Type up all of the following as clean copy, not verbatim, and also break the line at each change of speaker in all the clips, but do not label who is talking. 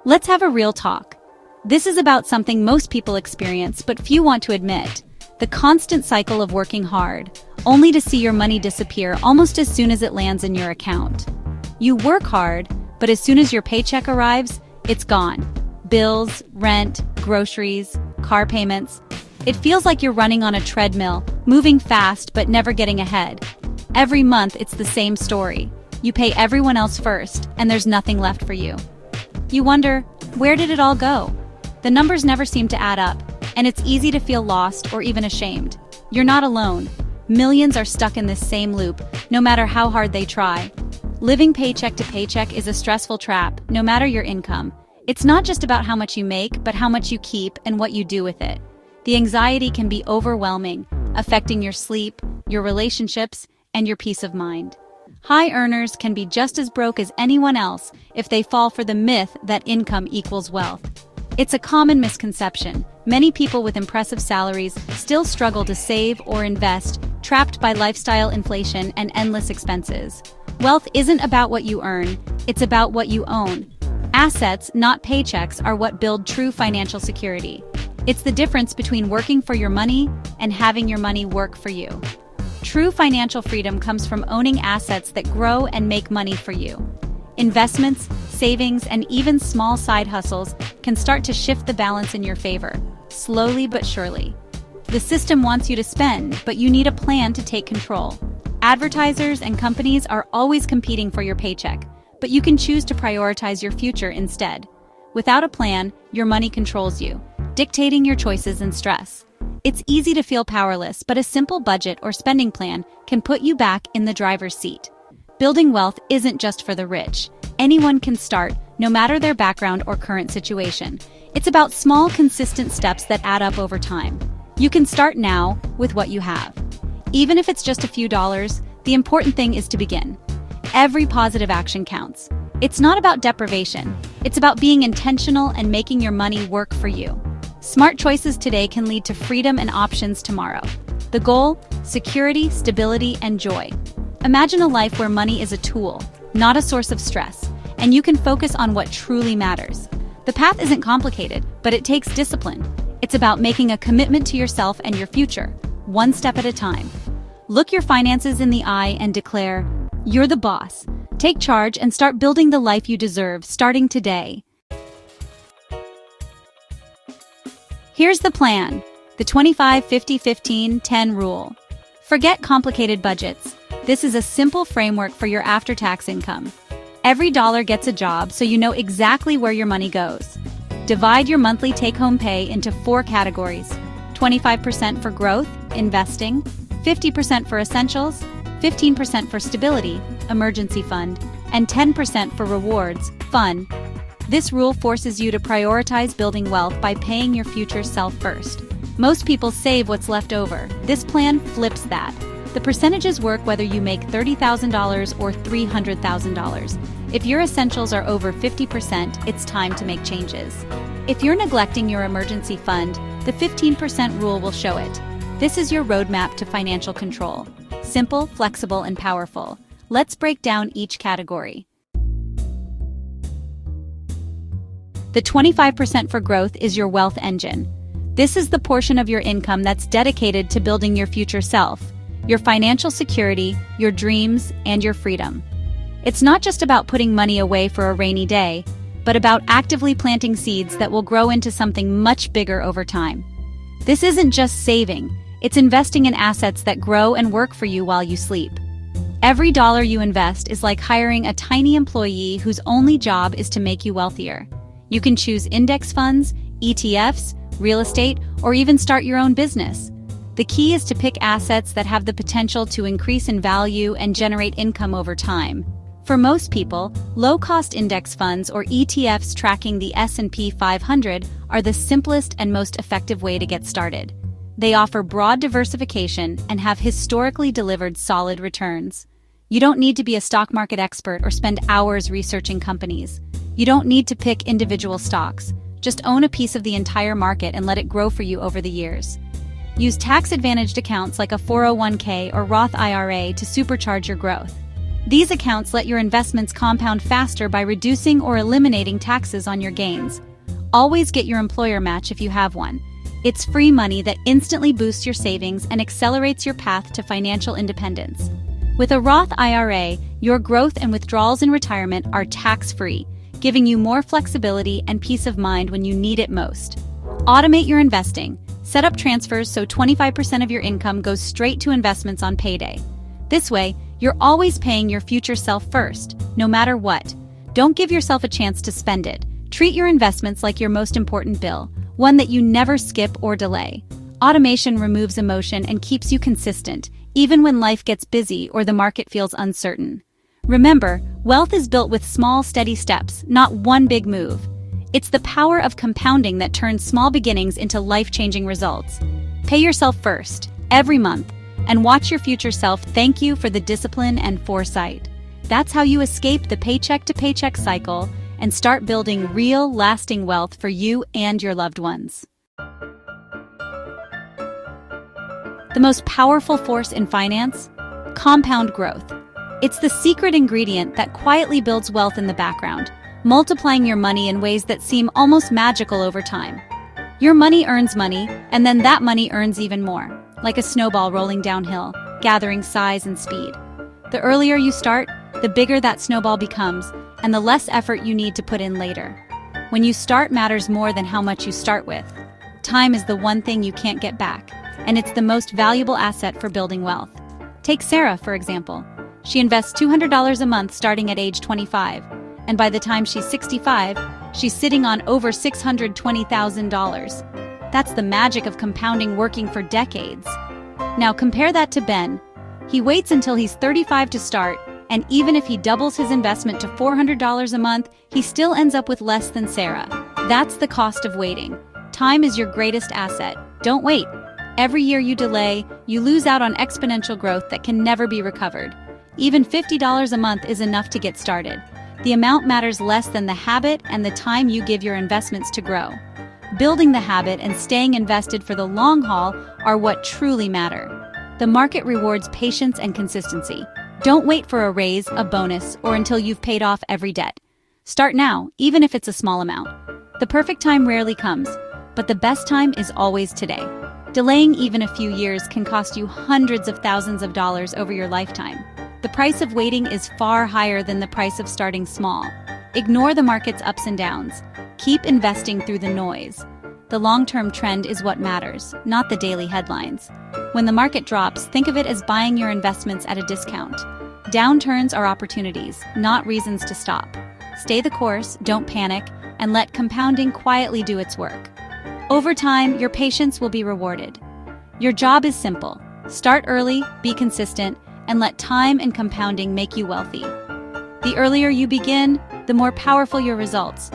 Let's have a real talk. This is about something most people experience but few want to admit. The constant cycle of working hard, only to see your money disappear almost as soon as it lands in your account. You work hard, but as soon as your paycheck arrives, it's gone. Bills, rent, groceries, car payments. It feels like you're running on a treadmill, moving fast but never getting ahead. Every month it's the same story. You pay everyone else first, and there's nothing left for you. You wonder, where did it all go? The numbers never seem to add up, and it's easy to feel lost or even ashamed. You're not alone. Millions are stuck in this same loop, no matter how hard they try. Living paycheck to paycheck is a stressful trap, no matter your income. It's not just about how much you make, but how much you keep and what you do with it. The anxiety can be overwhelming, affecting your sleep, your relationships, and your peace of mind. High earners can be just as broke as anyone else if they fall for the myth that income equals wealth. It's a common misconception. Many people with impressive salaries still struggle to save or invest, trapped by lifestyle inflation and endless expenses. Wealth isn't about what you earn, it's about what you own. Assets, not paychecks, are what build true financial security. It's the difference between working for your money and having your money work for you. True financial freedom comes from owning assets that grow and make money for you. Investments, savings, and even small side hustles can start to shift the balance in your favor, slowly but surely. The system wants you to spend, but you need a plan to take control. Advertisers and companies are always competing for your paycheck, but you can choose to prioritize your future instead. Without a plan, your money controls you, dictating your choices and stress. It's easy to feel powerless, but a simple budget or spending plan can put you back in the driver's seat. Building wealth isn't just for the rich. Anyone can start, no matter their background or current situation. It's about small, consistent steps that add up over time. You can start now with what you have. Even if it's just a few dollars, the important thing is to begin. Every positive action counts. It's not about deprivation. It's about being intentional and making your money work for you. Smart choices today can lead to freedom and options tomorrow. The goal? Security, stability, and joy. Imagine a life where money is a tool, not a source of stress, and you can focus on what truly matters. The path isn't complicated, but it takes discipline. It's about making a commitment to yourself and your future, one step at a time. Look your finances in the eye and declare, "You're the boss." Take charge and start building the life you deserve, starting today. Here's the plan, the 25-50-15-10 rule. Forget complicated budgets. This is a simple framework for your after-tax income. Every dollar gets a job, so you know exactly where your money goes. Divide your monthly take-home pay into 4 categories: 25% for growth, investing, 50% for essentials, 15% for stability, emergency fund, and 10% for rewards, fun. This rule forces you to prioritize building wealth by paying your future self first. Most people save what's left over. This plan flips that. The percentages work whether you make $30,000 or $300,000. If your essentials are over 50%, it's time to make changes. If you're neglecting your emergency fund, the 15% rule will show it. This is your roadmap to financial control. Simple, flexible, and powerful. Let's break down each category. The 25% for growth is your wealth engine. This is the portion of your income that's dedicated to building your future self, your financial security, your dreams, and your freedom. It's not just about putting money away for a rainy day, but about actively planting seeds that will grow into something much bigger over time. This isn't just saving, it's investing in assets that grow and work for you while you sleep. Every dollar you invest is like hiring a tiny employee whose only job is to make you wealthier. You can choose index funds, ETFs, real estate, or even start your own business. The key is to pick assets that have the potential to increase in value and generate income over time. For most people, low-cost index funds or ETFs tracking the S&P 500 are the simplest and most effective way to get started. They offer broad diversification and have historically delivered solid returns. You don't need to be a stock market expert or spend hours researching companies. You don't need to pick individual stocks. Just own a piece of the entire market and let it grow for you over the years. Use tax-advantaged accounts like a 401k or Roth IRA to supercharge your growth. These accounts let your investments compound faster by reducing or eliminating taxes on your gains. Always get your employer match if you have one. It's free money that instantly boosts your savings and accelerates your path to financial independence. With a Roth IRA, your growth and withdrawals in retirement are tax-free, giving you more flexibility and peace of mind when you need it most. Automate your investing. Set up transfers so 25% of your income goes straight to investments on payday. This way, you're always paying your future self first, no matter what. Don't give yourself a chance to spend it. Treat your investments like your most important bill, one that you never skip or delay. Automation removes emotion and keeps you consistent, even when life gets busy or the market feels uncertain. Remember, wealth is built with small, steady steps, not one big move. It's the power of compounding that turns small beginnings into life-changing results. Pay yourself first, every month, and watch your future self thank you for the discipline and foresight. That's how you escape the paycheck-to-paycheck cycle and start building real, lasting wealth for you and your loved ones. The most powerful force in finance? Compound growth. It's the secret ingredient that quietly builds wealth in the background, multiplying your money in ways that seem almost magical over time. Your money earns money, and then that money earns even more, like a snowball rolling downhill, gathering size and speed. The earlier you start, the bigger that snowball becomes, and the less effort you need to put in later. When you start matters more than how much you start with. Time is the one thing you can't get back, and it's the most valuable asset for building wealth. Take Sarah, for example. She invests $200 a month starting at age 25, and by the time she's 65, she's sitting on over $620,000. That's the magic of compounding working for decades. Now compare that to Ben. He waits until he's 35 to start, and even if he doubles his investment to $400 a month, he still ends up with less than Sarah. That's the cost of waiting. Time is your greatest asset. Don't wait. Every year you delay, you lose out on exponential growth that can never be recovered. Even $50 a month is enough to get started. The amount matters less than the habit and the time you give your investments to grow. Building the habit and staying invested for the long haul are what truly matter. The market rewards patience and consistency. Don't wait for a raise, a bonus, or until you've paid off every debt. Start now, even if it's a small amount. The perfect time rarely comes, but the best time is always today. Delaying even a few years can cost you hundreds of thousands of dollars over your lifetime. The price of waiting is far higher than the price of starting small. Ignore the market's ups and downs. Keep investing through the noise. The long-term trend is what matters, not the daily headlines. When the market drops, think of it as buying your investments at a discount. Downturns are opportunities, not reasons to stop. Stay the course, don't panic, and let compounding quietly do its work. Over time, your patience will be rewarded. Your job is simple. Start early, be consistent, and let time and compounding make you wealthy. The earlier you begin, the more powerful your results.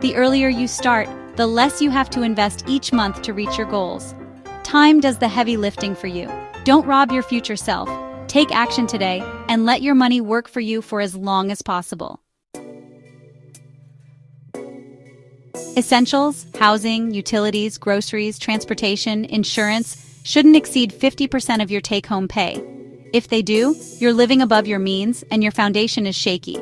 The earlier you start, the less you have to invest each month to reach your goals. Time does the heavy lifting for you. Don't rob your future self. Take action today and let your money work for you for as long as possible. Essentials, housing, utilities, groceries, transportation, insurance shouldn't exceed 50% of your take-home pay. If they do, you're living above your means and your foundation is shaky.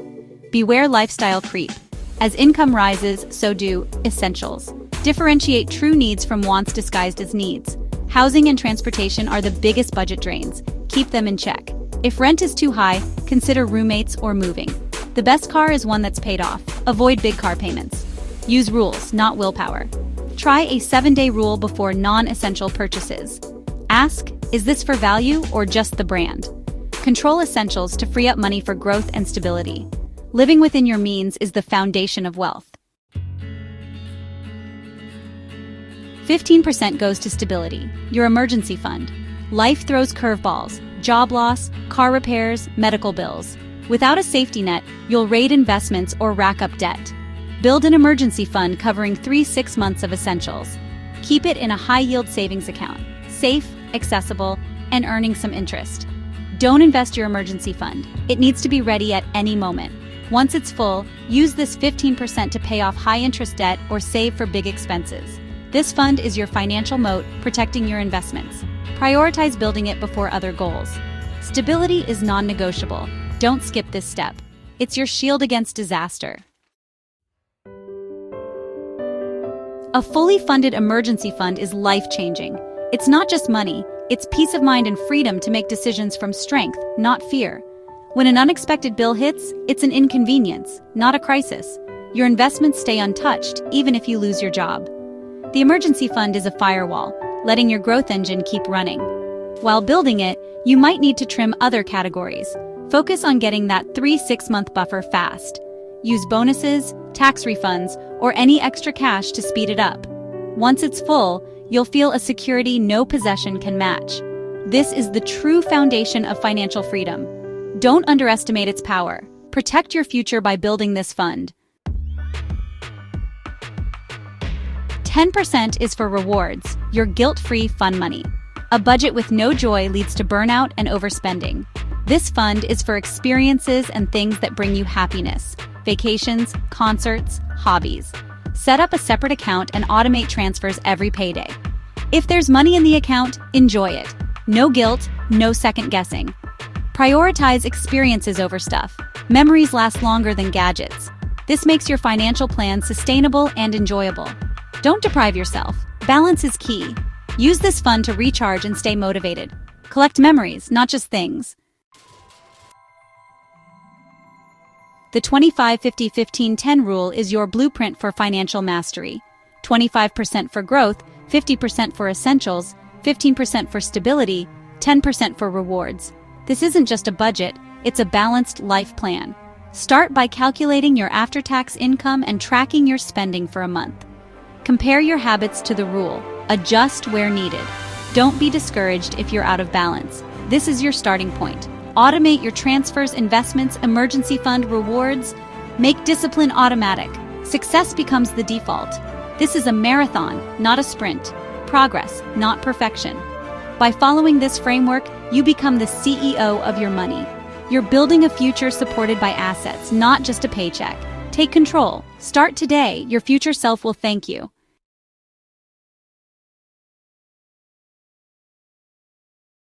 Beware lifestyle creep. As income rises, so do essentials. Differentiate true needs from wants disguised as needs. Housing and transportation are the biggest budget drains. Keep them in check. If rent is too high, consider roommates or moving. The best car is one that's paid off. Avoid big car payments. Use rules, not willpower. Try a 7-day rule before non-essential purchases. Ask, is this for value or just the brand? Control essentials to free up money for growth and stability. Living within your means is the foundation of wealth. 15% goes to stability, your emergency fund. Life throws curveballs, job loss, car repairs, medical bills. Without a safety net, you'll raid investments or rack up debt. Build an emergency fund covering 3-6 months of essentials. Keep it in a high-yield savings account, safe, accessible, and earning some interest. Don't invest your emergency fund. It needs to be ready at any moment. Once it's full, use this 15% to pay off high-interest debt or save for big expenses. This fund is your financial moat, protecting your investments. Prioritize building it before other goals. Stability is non-negotiable. Don't skip this step. It's your shield against disaster. A fully funded emergency fund is life-changing. It's not just money, it's peace of mind and freedom to make decisions from strength, not fear. When an unexpected bill hits, it's an inconvenience, not a crisis. Your investments stay untouched, even if you lose your job. The emergency fund is a firewall, letting your growth engine keep running. While building it, you might need to trim other categories. Focus on getting that 3-6-month buffer fast. Use bonuses, tax refunds, or any extra cash to speed it up. Once it's full, you'll feel a security no possession can match. This is the true foundation of financial freedom. Don't underestimate its power. Protect your future by building this fund. 10% is for rewards, your guilt-free fun money. A budget with no joy leads to burnout and overspending. This fund is for experiences and things that bring you happiness. Vacations, concerts, hobbies. Set up a separate account and automate transfers every payday. If there's money in the account, enjoy it. No guilt, no second guessing. Prioritize experiences over stuff. Memories last longer than gadgets. This makes your financial plan sustainable and enjoyable. Don't deprive yourself. Balance is key. Use this fund to recharge and stay motivated. Collect memories, not just things. The 25-50-15-10 rule is your blueprint for financial mastery. 25% for growth, 50% for essentials, 15% for stability, 10% for rewards. This isn't just a budget, it's a balanced life plan. Start by calculating your after-tax income and tracking your spending for a month. Compare your habits to the rule. Adjust where needed. Don't be discouraged if you're out of balance. This is your starting point. Automate your transfers, investments, emergency fund, rewards. Make discipline automatic. Success becomes the default. This is a marathon, not a sprint. Progress, not perfection. By following this framework, you become the CEO of your money. You're building a future supported by assets, not just a paycheck. Take control. Start today. Your future self will thank you.